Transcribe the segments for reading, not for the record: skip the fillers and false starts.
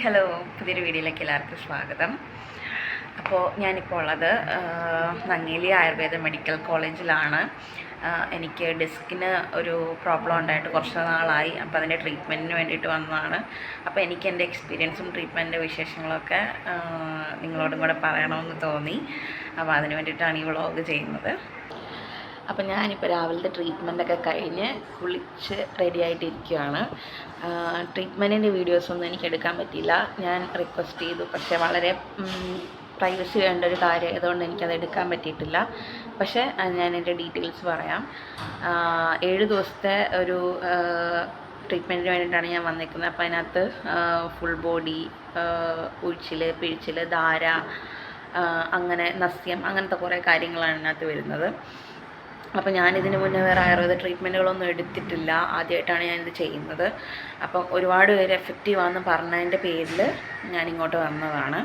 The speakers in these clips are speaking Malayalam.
ഹലോ, പുതിയൊരു വീഡിയോയിലേക്ക് എല്ലാവർക്കും സ്വാഗതം. അപ്പോൾ ഞാനിപ്പോൾ ഉള്ളത് നങ്ങേലി ആയുർവേദ മെഡിക്കൽ കോളേജിലാണ്. എനിക്ക് ഡിസ്കിന് ഒരു പ്രോബ്ലം ഉണ്ടായിട്ട് കുറച്ച് നാളായി. അപ്പോൾ അതിൻ്റെ ട്രീറ്റ്മെൻറ്റിന് വേണ്ടിയിട്ട് വന്നതാണ്. അപ്പോൾ എനിക്ക് എൻ്റെ എക്സ്പീരിയൻസും ട്രീറ്റ്മെൻറ്റിൻ്റെ വിശേഷങ്ങളൊക്കെ നിങ്ങളോടും കൂടെ പറയണമെന്ന് തോന്നി. അപ്പോൾ അതിന് വേണ്ടിയിട്ടാണ് ഈ വ്ളോഗ് ചെയ്യുന്നത്. അപ്പം ഞാനിപ്പോൾ രാവിലത്തെ ട്രീറ്റ്മെൻറ്റൊക്കെ കഴിഞ്ഞ് കുളിച്ച് റെഡി ആയിട്ടിരിക്കുകയാണ്. ട്രീറ്റ്മെൻറ്റിൻ്റെ വീഡിയോസൊന്നും എനിക്ക് എടുക്കാൻ പറ്റിയില്ല. ഞാൻ റിക്വസ്റ്റ് ചെയ്തു, പക്ഷേ വളരെ പ്രൈവസി വേണ്ട ഒരു കാര്യം ആയതുകൊണ്ട് എനിക്കത് എടുക്കാൻ പറ്റിയിട്ടില്ല. പക്ഷേ ഞാൻ എൻ്റെ ഡീറ്റെയിൽസ് പറയാം. 7 ദിവസത്തെ ഒരു ട്രീറ്റ്മെൻറ്റിന് വേണ്ടിയിട്ടാണ് ഞാൻ വന്നിരിക്കുന്നത്. അപ്പോൾ അതിനകത്ത് ഫുൾ ബോഡി ഉഴിച്ചിൽ, പിഴിച്ചിൽ, ധാര, അങ്ങനെ നസ്യം, അങ്ങനത്തെ കുറേ കാര്യങ്ങളാണ് ഇതിനകത്ത് വരുന്നത്. അപ്പോൾ ഞാനിതിന് മുന്നേ വേറെ ആയുർവേദ ട്രീറ്റ്മെൻറ്റുകളൊന്നും എടുത്തിട്ടില്ല. ആദ്യമായിട്ടാണ് ഞാനിത് ചെയ്യുന്നത്. അപ്പം ഒരുപാട് പേര് എഫക്റ്റീവാണെന്ന് പറഞ്ഞതിൻ്റെ പേരിൽ ഞാനിങ്ങോട്ട് വന്നതാണ്.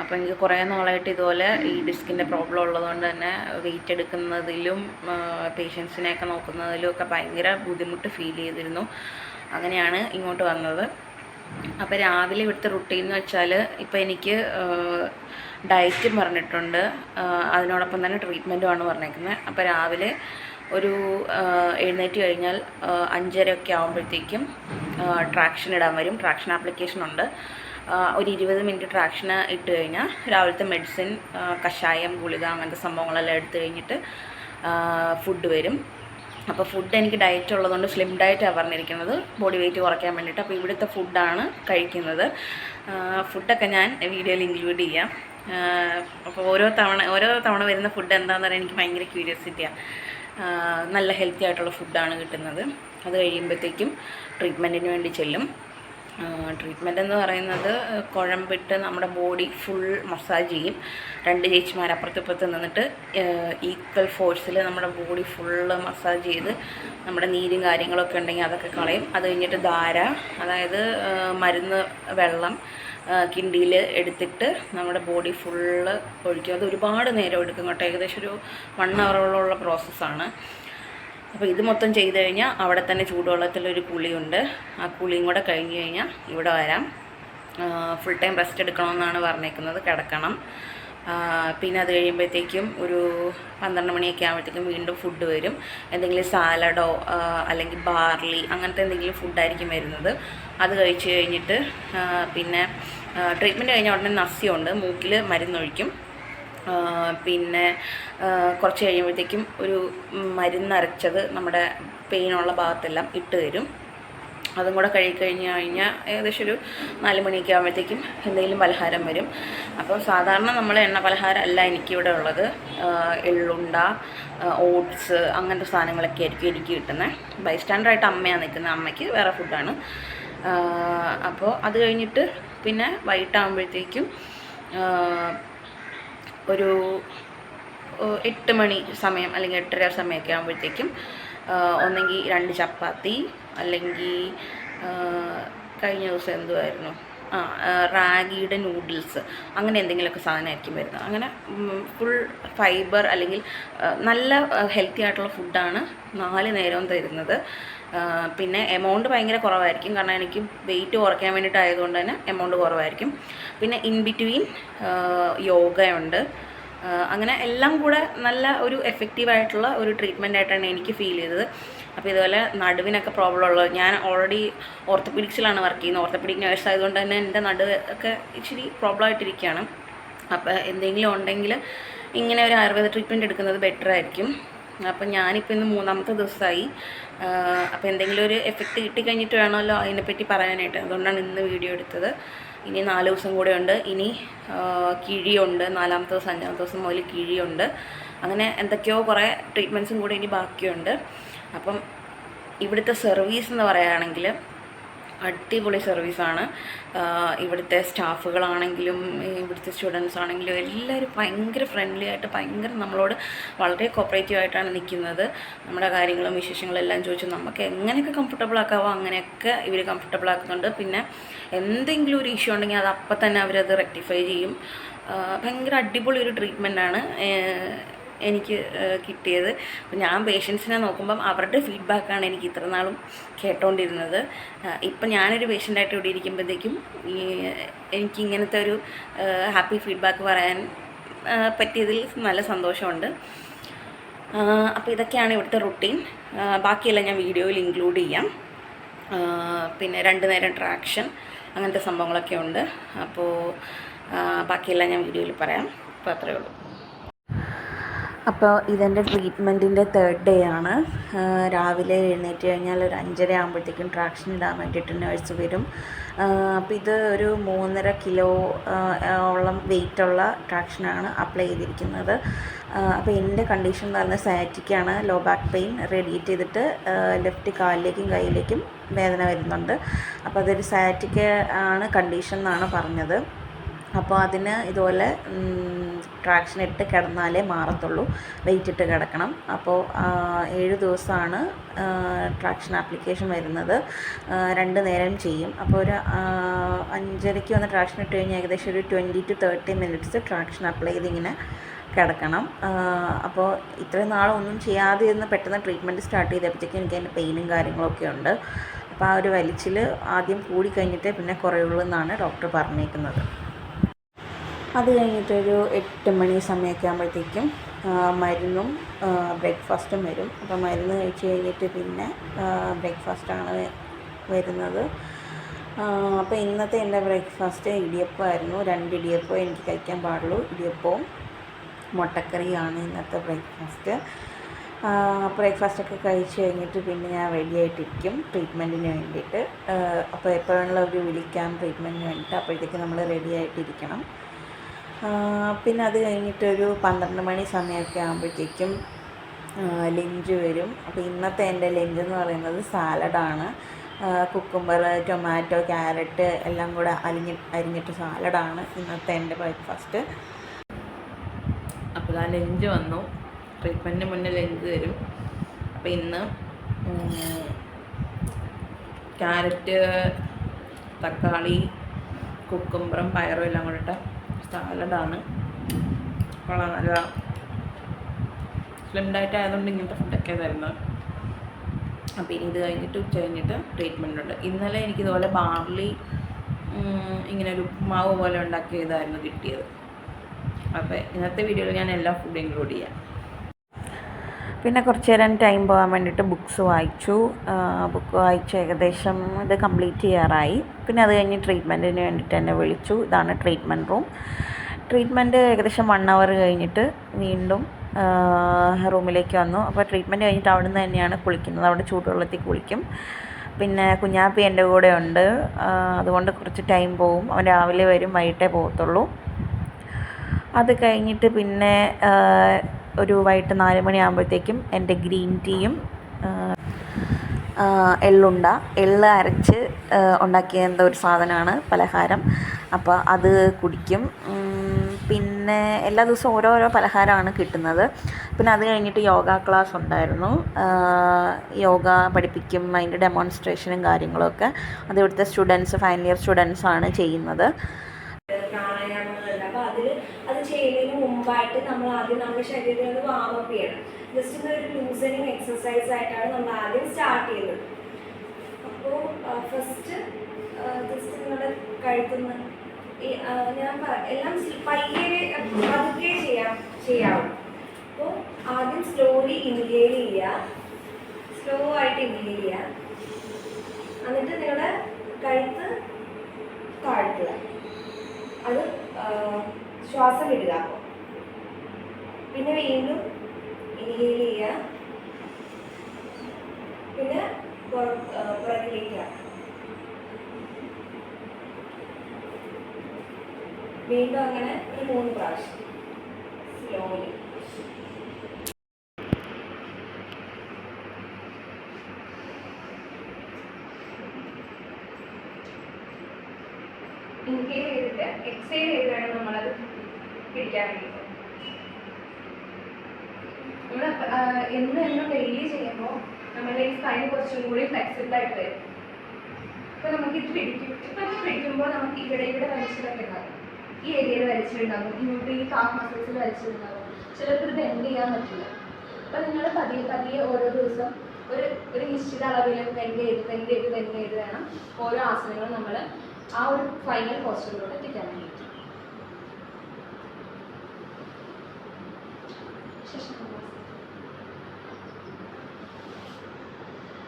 അപ്പോൾ എനിക്ക് കുറേ നാളായിട്ട് ഇതുപോലെ ഈ ഡിസ്കിൻ്റെ പ്രോബ്ലം ഉള്ളതുകൊണ്ട് തന്നെ വെയിറ്റ് എടുക്കുന്നതിലും പേഷ്യൻസിനെയൊക്കെ നോക്കുന്നതിലും ഒക്കെ ഭയങ്കര ബുദ്ധിമുട്ട് ഫീൽ ചെയ്തിരുന്നു. അങ്ങനെയാണ് ഇങ്ങോട്ട് വന്നത്. അപ്പോൾ രാവിലെ ഇവിടുത്തെ റുട്ടീൻ എന്ന് വെച്ചാൽ, ഇപ്പോൾ എനിക്ക് ഡയറ്റും പറഞ്ഞിട്ടുണ്ട്, അതിനോടൊപ്പം തന്നെ ട്രീറ്റ്മെൻറ്റുമാണ് പറഞ്ഞേക്കുന്നത്. അപ്പോൾ രാവിലെ ഒരു എഴുന്നേറ്റ് കഴിഞ്ഞാൽ 5:30 ആകുമ്പോഴത്തേക്കും ട്രാക്ഷൻ ഇടാൻ വരും. ട്രാക്ഷൻ ആപ്ലിക്കേഷൻ ഉണ്ട്. ഒരു 20 മിനിറ്റ് ട്രാക്ഷന് ഇട്ട് കഴിഞ്ഞാൽ രാവിലത്തെ മെഡിസിൻ, കഷായം, ഗുളിക, അങ്ങനത്തെ സംഭവങ്ങളെല്ലാം എടുത്തു കഴിഞ്ഞിട്ട് ഫുഡ് വരും. അപ്പോൾ ഫുഡ് എനിക്ക് ഡയറ്റ് ഉള്ളതുകൊണ്ട് സ്ലിം ഡയറ്റാണ് പറഞ്ഞിരിക്കുന്നത്, ബോഡി വെയിറ്റ് കുറയ്ക്കാൻ വേണ്ടിയിട്ട്. അപ്പോൾ ഇവിടുത്തെ ഫുഡാണ് കഴിക്കുന്നത്. ഫുഡൊക്കെ ഞാൻ വീഡിയോയിൽ ഇൻക്ലൂഡ് ചെയ്യാം. അപ്പോൾ ഓരോ തവണ വരുന്ന ഫുഡ് എന്താണെന്ന് പറയാൻ എനിക്ക് ഭയങ്കര ക്യൂരിയോസിറ്റിയാണ്. നല്ല ഹെൽത്തി ആയിട്ടുള്ള ഫുഡാണ് കിട്ടുന്നത്. അത് കഴിയുമ്പോഴത്തേക്കും ട്രീറ്റ്മെൻറ്റിന് വേണ്ടി ചെല്ലും. ട്രീറ്റ്മെൻറ്റ് എന്ന് പറയുന്നത് കുഴമ്പിട്ട് നമ്മുടെ ബോഡി ഫുൾ മസാജ് ചെയ്യും. 2 ചേച്ചിമാർ അപ്പുറത്ത് നിന്നിട്ട് ഈക്വൽ ഫോഴ്സിൽ നമ്മുടെ ബോഡി ഫുള്ള് മസാജ് ചെയ്ത് നമ്മുടെ നീരും കാര്യങ്ങളൊക്കെ ഉണ്ടെങ്കിൽ അതൊക്കെ കളയും. അത് കഴിഞ്ഞിട്ട് ധാര, അതായത് മരുന്ന് വെള്ളം കിണ്ടിയിൽ എടുത്തിട്ട് നമ്മുടെ ബോഡി ഫുള്ള് ഒഴിക്കും. അത് ഒരുപാട് നേരം എടുക്കും കേട്ടോ. ഏകദേശം ഒരു 1 ഹവറോളമുള്ള പ്രോസസ്സാണ്. അപ്പോൾ ഇത് മൊത്തം ചെയ്ത് കഴിഞ്ഞാൽ അവിടെ തന്നെ ചൂടുവെള്ളത്തിലൊരു കുളിയുണ്ട്. ആ കുളിയും കൂടെ കഴിഞ്ഞ് കഴിഞ്ഞാൽ ഇവിടെ വരാം. ഫുൾ ടൈം റെസ്റ്റ് എടുക്കണമെന്നാണ് പറഞ്ഞേക്കുന്നത്, കിടക്കണം. പിന്നെ അത് കഴിയുമ്പോഴത്തേക്കും ഒരു 12 മണിയൊക്കെ ആകുമ്പോഴത്തേക്കും വീണ്ടും ഫുഡ് വരും. എന്തെങ്കിലും സാലഡോ അല്ലെങ്കിൽ ബാർലി, അങ്ങനത്തെ എന്തെങ്കിലും ഫുഡായിരിക്കും വരുന്നത്. അത് കഴിച്ച് കഴിഞ്ഞിട്ട് പിന്നെ ട്രീറ്റ്മെൻറ്റ് കഴിഞ്ഞ ഉടനെ നസ്യമുണ്ട്, മൂക്കിൽ മരുന്നൊഴിക്കും. പിന്നെ കുറച്ച് കഴിയുമ്പോഴത്തേക്കും ഒരു മരുന്നരച്ചത് നമ്മുടെ പെയിനുള്ള ഭാഗത്തെല്ലാം ഇട്ട് തരും. അതും കൂടെ കഴിഞ്ഞ് കഴിഞ്ഞാൽ ഏകദേശം ഒരു 4 മണിയൊക്കെ ആകുമ്പോഴത്തേക്കും എന്തെങ്കിലും പലഹാരം വരും. അപ്പോൾ സാധാരണ നമ്മൾ എണ്ണ പലഹാരം അല്ല എനിക്കിവിടെ ഉള്ളത്. എള്ളുണ്ട, ഓട്സ്, അങ്ങനത്തെ സാധനങ്ങളൊക്കെ ആയിരിക്കും എനിക്ക് കിട്ടുന്നത്. ബൈസ്റ്റാൻഡറായിട്ട് അമ്മയാണ് നിൽക്കുന്നത്, അമ്മയ്ക്ക് വേറെ ഫുഡാണ്. അപ്പോൾ അത് കഴിഞ്ഞിട്ട് പിന്നെ വൈകിട്ടാകുമ്പോഴത്തേക്കും ഒരു 8 മണി സമയം അല്ലെങ്കിൽ 8:30 സമയമൊക്കെ ആകുമ്പോഴത്തേക്കും ഒന്നെങ്കിൽ 2 ചപ്പാത്തി, അല്ലെങ്കിൽ കഴിഞ്ഞ ദിവസം എന്തുമായിരുന്നു, റാഗിയുടെ നൂഡിൽസ്, അങ്ങനെ എന്തെങ്കിലുമൊക്കെ സാധനമായിരിക്കും വരുന്നത്. അങ്ങനെ ഫുൾ ഫൈബർ അല്ലെങ്കിൽ നല്ല ഹെൽത്തി ആയിട്ടുള്ള ഫുഡാണ് 4 നേരവും തരുന്നത്. പിന്നെ എമൗണ്ട് ഭയങ്കര കുറവായിരിക്കും, കാരണം എനിക്ക് വെയിറ്റ് കുറയ്ക്കാൻ വേണ്ടിയിട്ടായതുകൊണ്ട് തന്നെ എമൗണ്ട് കുറവായിരിക്കും. പിന്നെ ഇൻ ബിറ്റ്വീൻ യോഗയുണ്ട്. അങ്ങനെ എല്ലാം കൂടെ നല്ല ഒരു എഫക്റ്റീവായിട്ടുള്ള ഒരു ട്രീറ്റ്മെൻ്റ് ആയിട്ടാണ് എനിക്ക് ഫീൽ ചെയ്തത്. അപ്പോൾ ഇതുപോലെ നടുവിനൊക്കെ പ്രോബ്ലം ഉള്ളത്, ഞാൻ ഓൾറെഡി ഓർത്തോപീഡിക്സിലാണ് വർക്ക് ചെയ്യുന്നത്. ഓർത്തോപീഡിക് നേഴ്സ് ആയതുകൊണ്ട് തന്നെ എൻ്റെ നടുവ് ഒക്കെ ഇച്ചിരി പ്രോബ്ലം ആയിട്ടിരിക്കുകയാണ്. അപ്പോൾ എന്തെങ്കിലും ഉണ്ടെങ്കിൽ ഇങ്ങനെ ഒരു ആയുർവേദ ട്രീറ്റ്മെൻറ്റ് എടുക്കുന്നത് ബെറ്റർ ആയിരിക്കും. അപ്പം ഞാനിപ്പോൾ ഇന്ന് 3ാമത്തെ ദിവസമായി. അപ്പോൾ എന്തെങ്കിലും ഒരു എഫക്റ്റ് കിട്ടിക്കഴിഞ്ഞിട്ട് വേണമല്ലോ അതിനെപ്പറ്റി പറയാനായിട്ട്, അതുകൊണ്ടാണ് ഇന്ന് വീഡിയോ എടുത്തത്. ഇനി 4 ദിവസം കൂടെ ഉണ്ട്. ഇനി കിഴിയുണ്ട്, 4ാമത്തെ ദിവസം 5ാമത്തെ ദിവസം മുതൽ കിഴിയുണ്ട്. അങ്ങനെ എന്തൊക്കെയോ കുറേ ട്രീറ്റ്മെൻറ്റ്സും കൂടെ ഇനി ബാക്കിയുണ്ട്. അപ്പം ഇവിടുത്തെ സർവീസ് എന്ന് പറയുകയാണെങ്കിൽ അടിപൊളി സർവീസാണ്. ഇവിടുത്തെ സ്റ്റാഫുകളാണെങ്കിലും ഇവിടുത്തെ സ്റ്റുഡൻസ് ആണെങ്കിലും എല്ലാവരും ഭയങ്കര ഫ്രണ്ട്ലി ആയിട്ട്, ഭയങ്കര നമ്മളോട് വളരെ കോപ്പറേറ്റീവ് ആയിട്ടാണ് നിൽക്കുന്നത്. നമ്മുടെ കാര്യങ്ങളും വിശേഷങ്ങളും എല്ലാം ചോദിച്ചു നമുക്ക് എങ്ങനെയൊക്കെ കംഫർട്ടബിൾ ആക്കാവോ അങ്ങനെയൊക്കെ ഇവർ കംഫർട്ടബിൾ ആക്കുന്നുണ്ട്. പിന്നെ എന്തെങ്കിലും ഒരു ഇഷ്യൂ ഉണ്ടെങ്കിൽ അത് അപ്പം തന്നെ അവരത് റെക്ടിഫൈ ചെയ്യും. ഭയങ്കര അടിപൊളി ഒരു ട്രീറ്റ്മെൻറ്റാണ്. എനിക്ക് കിട്ടിയത്. അപ്പോൾ ഞാൻ പേഷ്യൻസിനെ നോക്കുമ്പം അവരുടെ ഫീഡ്ബാക്കാണ് എനിക്ക് ഇത്ര നാളും കേട്ടോണ്ടിരുന്നത്. ഇപ്പം ഞാനൊരു പേഷ്യൻ്റായിട്ട് ഇവിടെ ഇരിക്കുമ്പോഴത്തേക്കും എനിക്ക് ഇങ്ങനത്തെ ഒരു ഹാപ്പി ഫീഡ്ബാക്ക് പറയാൻ പറ്റിയതിൽ നല്ല സന്തോഷമുണ്ട്. അപ്പോൾ ഇതൊക്കെയാണ് ഇവിടുത്തെ റുട്ടീൻ. ബാക്കിയെല്ലാം ഞാൻ വീഡിയോയിൽ ഇൻക്ലൂഡ് ചെയ്യാം. പിന്നെ 2 നേരം ട്രാക്ഷൻ അങ്ങനത്തെ സംഭവങ്ങളൊക്കെ ഉണ്ട്. അപ്പോൾ ബാക്കിയെല്ലാം ഞാൻ വീഡിയോയിൽ പറയാം. അപ്പോൾ അത്രയേ ഉള്ളൂ. അപ്പോൾ ഇതെൻ്റെ ട്രീറ്റ്മെൻറ്റിൻ്റെ 3rd ഡേ ആണ്. രാവിലെ എഴുന്നേറ്റ് കഴിഞ്ഞാൽ ഒരു 5:30 ആകുമ്പോഴത്തേക്കും ട്രാക്ഷൻ ഇടാൻ വേണ്ടിയിട്ട് നേഴ്സ് വരും. അപ്പോൾ ഇത് ഒരു 3.5 കിലോ ഓളം വെയിറ്റുള്ള ട്രാക്ഷനാണ് അപ്ലൈ ചെയ്തിരിക്കുന്നത്. അപ്പോൾ എൻ്റെ കണ്ടീഷൻ എന്ന് പറഞ്ഞാൽ സയാറ്റിക്കാണ്. ലോ ബാക്ക് പെയിൻ റേഡിയേറ്റ് ചെയ്തിട്ട് ലെഫ്റ്റ് കാലിലേക്കും കൈയിലേക്കും വേദന വരുന്നുണ്ട്. അപ്പോൾ അതൊരു സയാറ്റിക് ആണ് കണ്ടീഷൻ എന്നാണ് പറഞ്ഞത്. അപ്പോൾ അതിന് ഇതുപോലെ ട്രാക്ഷൻ ഇട്ട് കിടന്നാലേ മാറത്തുള്ളൂ, വെയിറ്റ് ഇട്ട് കിടക്കണം. അപ്പോൾ 7 ദിവസമാണ് ട്രാക്ഷൻ ആപ്ലിക്കേഷൻ വരുന്നത്. 2 നേരം ചെയ്യും. അപ്പോൾ ഒരു 5:30 വന്ന് ട്രാക്ഷൻ ഇട്ട് കഴിഞ്ഞാൽ ഏകദേശം ഒരു 20 to 30 മിനിറ്റ്സ് ട്രാക്ഷൻ അപ്ലൈ ചെയ്ത് ഇങ്ങനെ കിടക്കണം. അപ്പോൾ ഇത്രയും നാളൊന്നും ചെയ്യാതെ ഇരുന്ന് പെട്ടെന്ന് ട്രീറ്റ്മെൻറ്റ് സ്റ്റാർട്ട് ചെയ്തപ്പോഴത്തേക്കും എനിക്ക് അതിൻ്റെ പെയിനും കാര്യങ്ങളൊക്കെ ഉണ്ട്. അപ്പോൾ ആ ഒരു വലിച്ചിൽ ആദ്യം കൂടിക്കഴിഞ്ഞിട്ട് പിന്നെ കുറയുള്ളൂ എന്നാണ് ഡോക്ടർ പറഞ്ഞേക്കുന്നത്. അത് കഴിഞ്ഞിട്ടൊരു 8 മണി സമയമൊക്കെ ആകുമ്പോഴത്തേക്കും മരുന്നും ബ്രേക്ക്ഫാസ്റ്റും വരും. അപ്പോൾ മരുന്ന് കഴിച്ച് കഴിഞ്ഞിട്ട് പിന്നെ ബ്രേക്ക്ഫാസ്റ്റാണ് വരുന്നത്. അപ്പോൾ ഇന്നത്തെ എൻ്റെ ബ്രേക്ക്ഫാസ്റ്റ് ഇടിയപ്പമായിരുന്നു. 2 ഇടിയപ്പം എനിക്ക് കഴിക്കാൻ പാടുള്ളൂ. ഇടിയപ്പവും മുട്ടക്കറിയാണ് ഇന്നത്തെ ബ്രേക്ക്ഫാസ്റ്റ്. ബ്രേക്ക്ഫാസ്റ്റൊക്കെ കഴിച്ച് കഴിഞ്ഞിട്ട് പിന്നെ ഞാൻ റെഡി ആയിട്ടിരിക്കും ട്രീറ്റ്മെൻറ്റിന് വേണ്ടിയിട്ട്. അപ്പോൾ എപ്പോഴാണല്ലോ അവർ വിളിക്കാം ട്രീറ്റ്മെൻറ്റിന് വേണ്ടിയിട്ട്, അപ്പോഴത്തേക്ക് നമ്മൾ റെഡി ആയിട്ടിരിക്കണം. പിന്നെ അത് കഴിഞ്ഞിട്ടൊരു 12 മണി സമയമൊക്കെ ആകുമ്പോഴത്തേക്കും ലഞ്ച് വരും. അപ്പോൾ ഇന്നത്തെ എൻ്റെ ലഞ്ച് എന്ന് പറയുന്നത് സാലഡാണ്. കുക്കുംബർ, ടൊമാറ്റോ, ക്യാരറ്റ് എല്ലാം കൂടെ അരിഞ്ഞിട്ട് സാലഡാണ് ഇന്നത്തെ എൻ്റെ ബ്രേക്ക്ഫാസ്റ്റ്. അപ്പോൾ ആ ലഞ്ച് വന്നു. ട്രീറ്റ്മെൻറ്റിന് മുന്നേ ലഞ്ച് തരും. അപ്പോൾ ഇന്ന് ക്യാരറ്റ്, തക്കാളി, കുക്കുംബറും പയറും എല്ലാം കൂടിയിട്ട് സാലഡാണ്. കൊള്ളാം, നല്ല സ്ലിം ഡയറ്റ് ആയതുകൊണ്ട് ഇങ്ങനത്തെ ഫുഡൊക്കെ തരുന്നത്. അപ്പോൾ ഇനി ഇത് കഴിഞ്ഞിട്ട് ഉച്ച കഴിഞ്ഞിട്ട് ട്രീറ്റ്മെൻ്റ് ഉണ്ട്. ഇന്നലെ എനിക്കിതുപോലെ ബാർലി ഇങ്ങനെ ഒരു ഉപ്പുമാവ് പോലെ ഉണ്ടാക്കിയതായിരുന്നു കിട്ടിയത്. അപ്പോൾ ഇന്നത്തെ വീഡിയോയിൽ ഞാൻ എല്ലാ ഫുഡും ഇൻക്ലൂഡ് ചെയ്യാം. പിന്നെ കുറച്ച് നേരം ടൈം പോകാൻ വേണ്ടിയിട്ട് ബുക്ക് വായിച്ച് ഏകദേശം ഇത് കംപ്ലീറ്റ് ചെയ്യാറായി. പിന്നെ അത് കഴിഞ്ഞ് ട്രീറ്റ്മെൻറ്റിന് വേണ്ടിയിട്ട് എന്നെ വിളിച്ചു. ഇതാണ് ട്രീറ്റ്മെൻറ്റ് റൂം. ട്രീറ്റ്മെൻറ്റ് ഏകദേശം 1 hour കഴിഞ്ഞിട്ട് വീണ്ടും റൂമിലേക്ക് വന്നു. അപ്പോൾ ട്രീറ്റ്മെൻറ്റ് കഴിഞ്ഞിട്ട് അവിടെ നിന്ന് തന്നെയാണ് കുളിക്കുന്നത്. അവിടെ ചൂടുവെള്ളത്തിൽ കുളിക്കും. പിന്നെ കുഞ്ഞാപ്പി എൻ്റെ കൂടെ ഉണ്ട്. അതുകൊണ്ട് കുറച്ച് ടൈം പോവും. അവൻ രാവിലെ വരും, വൈകിട്ടേ പോകത്തുള്ളൂ. അത് കഴിഞ്ഞിട്ട് പിന്നെ ഒരു വൈകിട്ട് 4 മണി ആകുമ്പോഴത്തേക്കും എൻ്റെ ഗ്രീൻ ടീയും എള്ള് അരച്ച് ഉണ്ടാക്കിയ എന്തോ ഒരു സാധനമാണ് പലഹാരം. അപ്പോൾ അത് കുടിക്കും. പിന്നെ എല്ലാ ദിവസവും ഓരോരോ പലഹാരമാണ് കിട്ടുന്നത്. പിന്നെ അത് കഴിഞ്ഞിട്ട് യോഗ ക്ലാസ് ഉണ്ടായിരുന്നു. യോഗ പഠിപ്പിക്കും, അതിൻ്റെ ഡെമോൺസ്ട്രേഷനും കാര്യങ്ങളൊക്കെ. അത് ഇവിടുത്തെ സ്റ്റുഡൻസ്, ഫൈനൽ ഇയർ സ്റ്റുഡൻസാണ് ചെയ്യുന്നത്. അപ്പോൾ അത് ചെയ്യുന്നതിന് മുമ്പായിട്ട് നമ്മൾ ആദ്യം നമ്മുടെ ശരീരത്തിൽ ഒന്ന് വാമപ്പ് ചെയ്യണം. ജസ്റ്റ് ഒരു ലൂസനിങ് എക്സസൈസ് ആയിട്ടാണ് നമ്മൾ ആദ്യം സ്റ്റാർട്ട് ചെയ്യുന്നത്. അപ്പോൾ ഫസ്റ്റ് ജസ്റ്റ് നിങ്ങളുടെ കഴുത്തുനിന്ന് ഞാൻ എല്ലാം പതുക്കെ ചെയ്യാവും. അപ്പോൾ ആദ്യം സ്ലോലി ഇൻഹേൽ ചെയ്യുക, സ്ലോ ആയിട്ട് ഇൻഹേൽ ചെയ്യുക. എന്നിട്ട് നിങ്ങളുടെ കഴുത്ത് താഴ്ത്തുക, അത് ശ്വാസം വിടുക. അപ്പോൾ പിന്നെ വീണ്ടും ഇൻഹേൽ ചെയ്യുക, പിന്നെ പുറകിലേക്ക് വീണ്ടും അങ്ങനെ ഒരു 3 പ്രാവശ്യം സ്ലോലി. ഇൻഹേൽ ചെയ്തിട്ട് എക്സേൽ ചെയ്ത് വേണം നമ്മളത് പിടിക്കാൻ വേണ്ടിയിട്ട്. നമ്മൾ എന്നും ഡെയിലി ചെയ്യുമ്പോൾ നമ്മുടെ ഈ സ്പൈൻ കുറച്ചും കൂടി ഫ്ലെക്സിബിൾ ആയിട്ട് വരും. അപ്പോൾ നമുക്ക് ഇത് പിടിക്കുമ്പോൾ നമുക്ക് ഇവിടെ വലിച്ചിട്ടൊക്കെ ഉണ്ടാകും, ഈ ഏരിയയിൽ വലിച്ചിട്ടുണ്ടാകും, ഇങ്ങോട്ട് ഈ കാഫ് മസിൽസിൽ വലിച്ചിട്ടുണ്ടാകും. ചിലർക്ക് ഇത് ബെൻഡ് ചെയ്യാൻ പറ്റില്ല. അപ്പം നിങ്ങൾ പതിയെ പതിയെ ഓരോ ദിവസം ഒരു നിശ്ചിത അളവിൽ ബെൻഡ് ചെയ്ത് വേണം ഓരോ ആസനങ്ങളും നമ്മൾ ആ ഒരു ഫൈനൽ പോസ്റ്ററിലൂടെ എത്തിക്കാൻ വേണ്ടിയിട്ട്.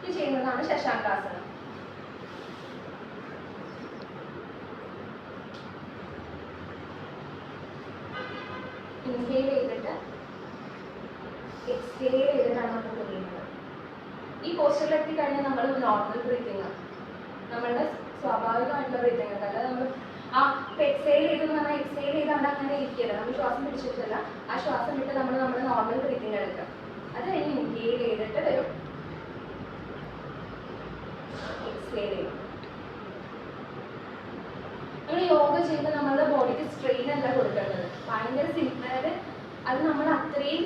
ഇത് ചെയ്യുന്നതാണ് ശശാങ്കാസനം. ഇൻഹേൽ ചെയ്തിട്ട് എക്സ്ഹേൽ ചെയ്തിട്ടാണ് നമ്മൾ ചെയ്യുന്നത്. ഈ പോസ്റ്ററിൽ എത്തിക്കഴിഞ്ഞാൽ നമ്മൾ നോർമൽ ബ്രീത്തിങ്, നമ്മളുടെ സ്വാഭാവികമായിട്ടുള്ള ബ്രീത്തിങ് ഒക്കെ. അല്ലാതെ നമ്മൾ എക്സ്ഹേൽ ചെയ്തെന്ന് പറഞ്ഞാൽ എക്സ്ഹേൽ ചെയ്ത് അവിടെ അങ്ങനെ ഇരിക്കില്ല. നമ്മൾ ശ്വാസം പിടിച്ചിട്ടല്ല, ആ ശ്വാസം വിട്ട് നമ്മൾ നമ്മുടെ നോർമൽ ബ്രീത്തിങ് എടുക്കാം. അത് കഴിഞ്ഞ് ഇൻഹേൽ ചെയ്തിട്ട് വരും, എക്സ്ഹേൽ ചെയ്യും. നമ്മൾ യോഗ ചെയ്യുമ്പോൾ നമ്മുടെ ബോഡിക്ക് സ്ട്രെയിൻ അല്ല കൊടുക്കേണ്ടത്, ഭയങ്കര സിമ്പിളായിട്ട് അത് നമ്മൾ അത്രയും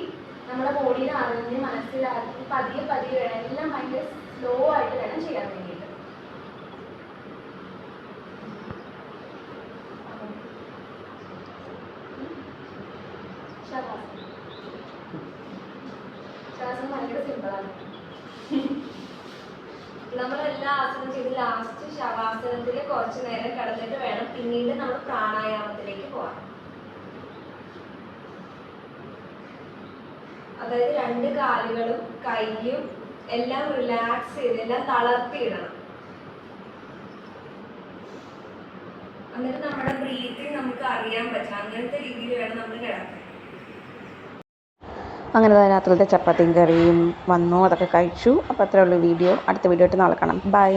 നമ്മുടെ ബോഡിയിൽ അറിഞ്ഞ് മനസ്സിലാക്കി പതിയെ പതിയെ വേണം, എല്ലാം ഭയങ്കര സ്ലോ ആയിട്ട് വേണം ചെയ്യാൻ വേണ്ടിയിട്ട്. ശ്വാസം ഭയങ്കര സിമ്പിളാണ്. നമ്മളെല്ലാ ആസനം ചെയ്ത് ലാസ്റ്റ് ശവാസനത്തിൽ കുറച്ച് നേരം കിടന്നിട്ട് വേണം പിന്നീട് നമ്മൾ പ്രാണായാമത്തിലേക്ക് പോകാൻ. അതായത് രണ്ട് കാലുകളും കൈയും എല്ലാം റിലാക്സ് ചെയ്ത് എല്ലാം തളർത്തിയിടണം. എന്നിട്ട് നമ്മുടെ ബ്രീത്തിങ് നമുക്ക് അറിയാൻ പറ്റും. അങ്ങനത്തെ രീതിയിൽ വേണം നമ്മൾ കിടക്കാൻ. അങ്ങനെ രാത്രിയിലത്തെ ചപ്പാത്തിയും കറിയും വന്നു, അതൊക്കെ കഴിച്ചു. അപ്പോൾ അത്രേ ഉള്ളൂ വീഡിയോ. അടുത്ത വീഡിയോ ആയിട്ട് നാളെ കാണാം. ബൈ.